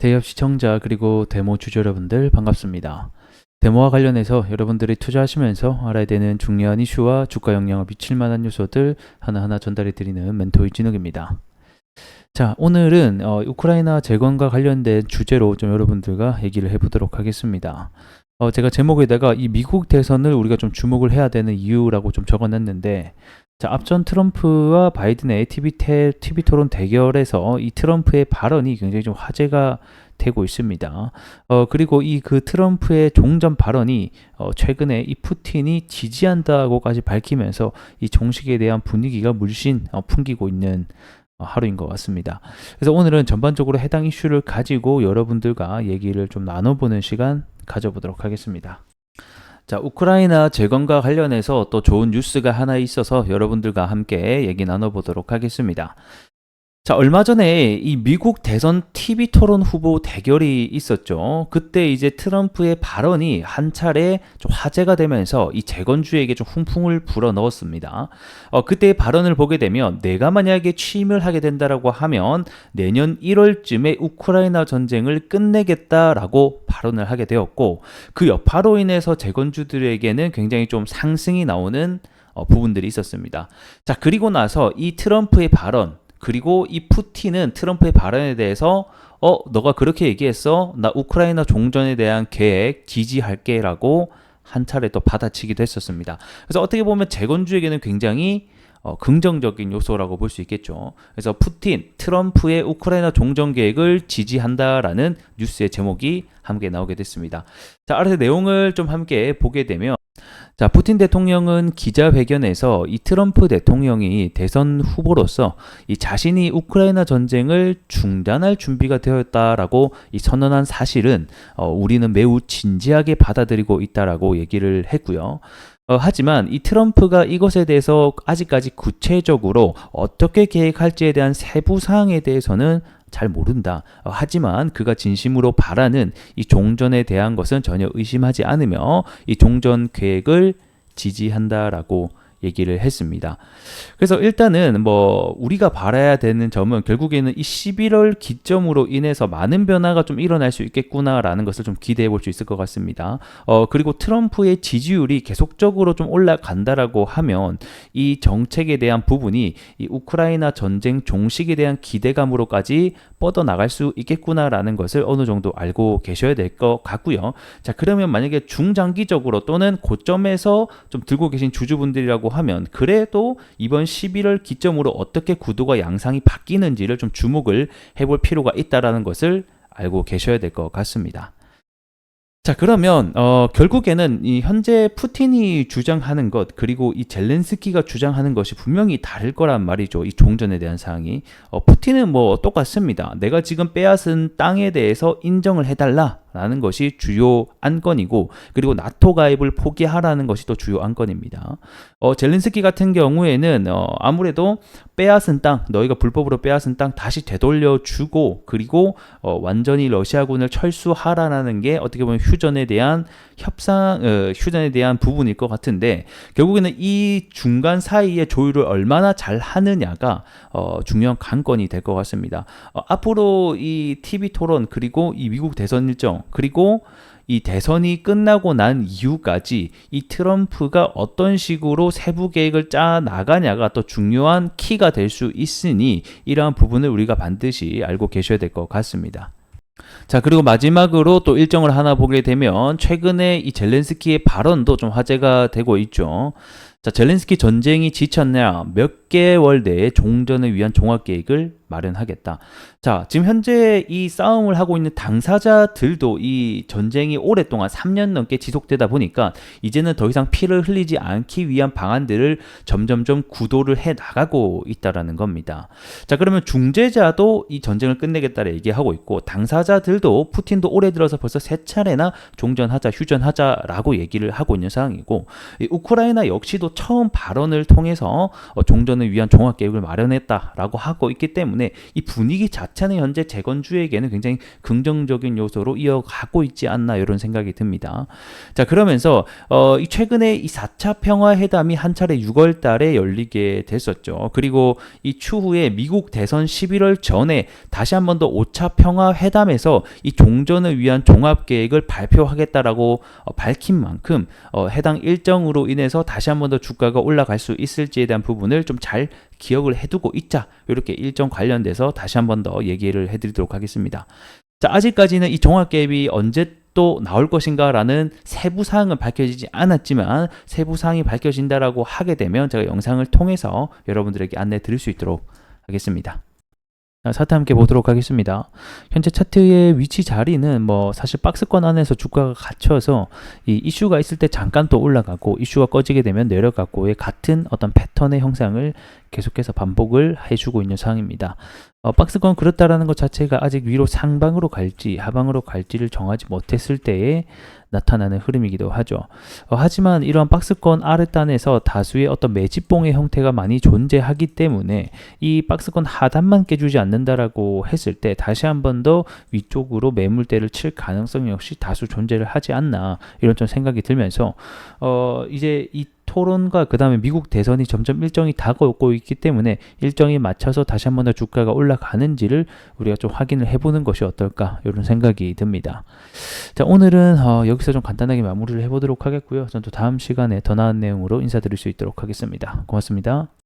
대기업 시청자 그리고 데모 주주 여러분들 반갑습니다. 데모와 관련해서 여러분들이 투자하시면서 알아야 되는 중요한 이슈와 주가 영향을 미칠 만한 요소들 하나하나 전달해 드리는 멘토 이진욱입니다. 자, 오늘은 우크라이나 재건과 관련된 주제로 좀 여러분들과 얘기를 해보도록 하겠습니다. 제가 제목에다가 이 미국 대선을 우리가 좀 주목을 해야 되는 이유라고 좀 적어놨는데, 자, 앞전 트럼프와 바이든의 TV 토론 대결에서 이 트럼프의 발언이 굉장히 좀 화제가 되고 있습니다. 그리고 이 그 트럼프의 종전 발언이 최근에 이 푸틴이 지지한다고까지 밝히면서 이 종식에 대한 분위기가 물씬 풍기고 있는 하루인 것 같습니다. 그래서 오늘은 전반적으로 해당 이슈를 가지고 여러분들과 얘기를 좀 나눠보는 시간 가져보도록 하겠습니다. 자, 우크라이나 재건과 관련해서 또 좋은 뉴스가 하나 있어서 여러분들과 함께 얘기 나눠보도록 하겠습니다. 자, 얼마 전에 이 미국 대선 TV 토론 후보 대결이 있었죠. 그때 이제 트럼프의 발언이 한 차례 좀 화제가 되면서 이 재건주에게 좀 훈풍을 불어 넣었습니다. 그때의 발언을 보게 되면 내가 만약에 취임을 하게 된다라고 하면 내년 1월쯤에 우크라이나 전쟁을 끝내겠다라고 발언을 하게 되었고, 그 여파로 인해서 재건주들에게는 굉장히 좀 상승이 나오는 부분들이 있었습니다. 자, 그리고 나서 이 트럼프의 발언, 그리고 이 푸틴은 트럼프의 발언에 대해서 너가 그렇게 얘기했어? 나 우크라이나 종전에 대한 계획 지지할게 라고 한 차례 또 받아치기도 했었습니다. 그래서 어떻게 보면 재건주에게는 굉장히 긍정적인 요소라고 볼 수 있겠죠. 그래서 푸틴, 트럼프의 우크라이나 종전 계획을 지지한다라는 뉴스의 제목이 함께 나오게 됐습니다. 자, 아래서 내용을 좀 함께 보게 되면, 자, 푸틴 대통령은 기자회견에서 이 트럼프 대통령이 대선 후보로서 이 자신이 우크라이나 전쟁을 중단할 준비가 되었다라고 이 선언한 사실은 우리는 매우 진지하게 받아들이고 있다라고 얘기를 했고요. 하지만 이 트럼프가 이것에 대해서 아직까지 구체적으로 어떻게 계획할지에 대한 세부 사항에 대해서는 잘 모른다. 하지만 그가 진심으로 바라는 이 종전에 대한 것은 전혀 의심하지 않으며 이 종전 계획을 지지한다라고 얘기를 했습니다. 그래서 일단은 우리가 바라야 되는 점은 결국에는 이 11월 기점으로 인해서 많은 변화가 좀 일어날 수 있겠구나라는 것을 좀 기대해 볼 수 있을 것 같습니다. 그리고 트럼프의 지지율이 계속적으로 좀 올라간다라고 하면 이 정책에 대한 부분이 이 우크라이나 전쟁 종식에 대한 기대감으로까지 뻗어나갈 수 있겠구나라는 것을 어느 정도 알고 계셔야 될 것 같고요. 자, 그러면 만약에 중장기적으로 또는 고점에서 좀 들고 계신 주주분들이라고 하면 그래도 이번 11월 기점으로 어떻게 구도가 양상이 바뀌는지를 좀 주목을 해볼 필요가 있다는 것을 알고 계셔야 될 것 같습니다. 자, 그러면 결국에는 이 현재 푸틴이 주장하는 것, 그리고 이 젤렌스키가 주장하는 것이 분명히 다를 거란 말이죠. 이 종전에 대한 사항이. 푸틴은 똑같습니다. 내가 지금 빼앗은 땅에 대해서 인정을 해달라 라는 것이 주요 안건이고, 그리고 나토 가입을 포기하라는 것이 또 주요 안건입니다. 젤렌스키 같은 경우에는 아무래도 빼앗은 땅, 너희가 불법으로 빼앗은 땅 다시 되돌려주고, 그리고 완전히 러시아군을 철수하라는 게 어떻게 보면 휴전에 대한 휴전에 대한 부분일 것 같은데, 결국에는 이 중간 사이의 조율을 얼마나 잘 하느냐가 중요한 관건이 될 것 같습니다. 앞으로 이 TV 토론, 그리고 이 미국 대선 일정, 그리고 이 대선이 끝나고 난 이후까지 이 트럼프가 어떤 식으로 세부 계획을 짜 나가냐가 또 중요한 키가 될 수 있으니 이러한 부분을 우리가 반드시 알고 계셔야 될 것 같습니다. 자, 그리고 마지막으로 또 일정을 하나 보게 되면 최근에 이 젤렌스키의 발언도 좀 화제가 되고 있죠. 자, 젤렌스키 전쟁이 지쳤냐, 몇 개월 내에 종전을 위한 종합계획을 마련하겠다. 자, 지금 현재 이 싸움을 하고 있는 당사자들도 이 전쟁이 오랫동안 3년 넘게 지속되다 보니까 이제는 더 이상 피를 흘리지 않기 위한 방안들을 점점점 구도를 해 나가고 있다라는 겁니다. 자, 그러면 중재자도 이 전쟁을 끝내겠다를 얘기하고 있고, 당사자들도 푸틴도 올해 들어서 벌써 3차례나 종전하자, 휴전하자라고 얘기를 하고 있는 상황이고, 이 우크라이나 역시도 처음 발언을 통해서 종전을 종전을 위한 종합계획을 마련했다라고 하고 있기 때문에 이 분위기 자체는 현재 재건주에게는 굉장히 긍정적인 요소로 이어가고 있지 않나 이런 생각이 듭니다. 자, 그러면서 최근에 이 4차 평화회담이 한 차례 6월 달에 열리게 됐었죠. 그리고 이 추후에 미국 대선 11월 전에 다시 한 번 더 5차 평화회담에서 이 종전을 위한 종합계획을 발표하겠다라고 밝힌 만큼 해당 일정으로 인해서 다시 한 번 더 주가가 올라갈 수 있을지에 대한 부분을 좀 잘 기억을 해두고 있자. 이렇게 일정 관련돼서 다시 한 번 더 얘기를 해드리도록 하겠습니다. 자, 아직까지는 이 종합계획이 언제 또 나올 것인가라는 세부 사항은 밝혀지지 않았지만 세부 사항이 밝혀진다라고 하게 되면 제가 영상을 통해서 여러분들에게 안내 드릴 수 있도록 하겠습니다. 차트 함께 보도록 하겠습니다. 현재 차트의 위치 자리는 사실 박스권 안에서 주가가 갇혀서 이 이슈가 있을 때 잠깐 또 올라가고 이슈가 꺼지게 되면 내려가고의 같은 어떤 패턴의 형상을 계속해서 반복을 해주고 있는 상황입니다. 박스권 그렇다라는 것 자체가 아직 위로 상방으로 갈지 하방으로 갈지를 정하지 못했을 때에 나타나는 흐름이기도 하죠. 하지만 이러한 박스권 아랫단에서 다수의 어떤 매집봉의 형태가 많이 존재하기 때문에 이 박스권 하단만 깨주지 않는다라고 했을 때 다시 한 번 더 위쪽으로 매물대를 칠 가능성 역시 다수 존재를 하지 않나 이런 좀 생각이 들면서 이제 이 토론과 그 다음에 미국 대선이 점점 일정이 다가오고 있기 때문에 일정에 맞춰서 다시 한 번 더 주가가 올라가는지를 우리가 좀 확인을 해보는 것이 어떨까 이런 생각이 듭니다. 자, 오늘은 여기서 좀 간단하게 마무리를 해보도록 하겠고요. 전 또 다음 시간에 더 나은 내용으로 인사드릴 수 있도록 하겠습니다. 고맙습니다.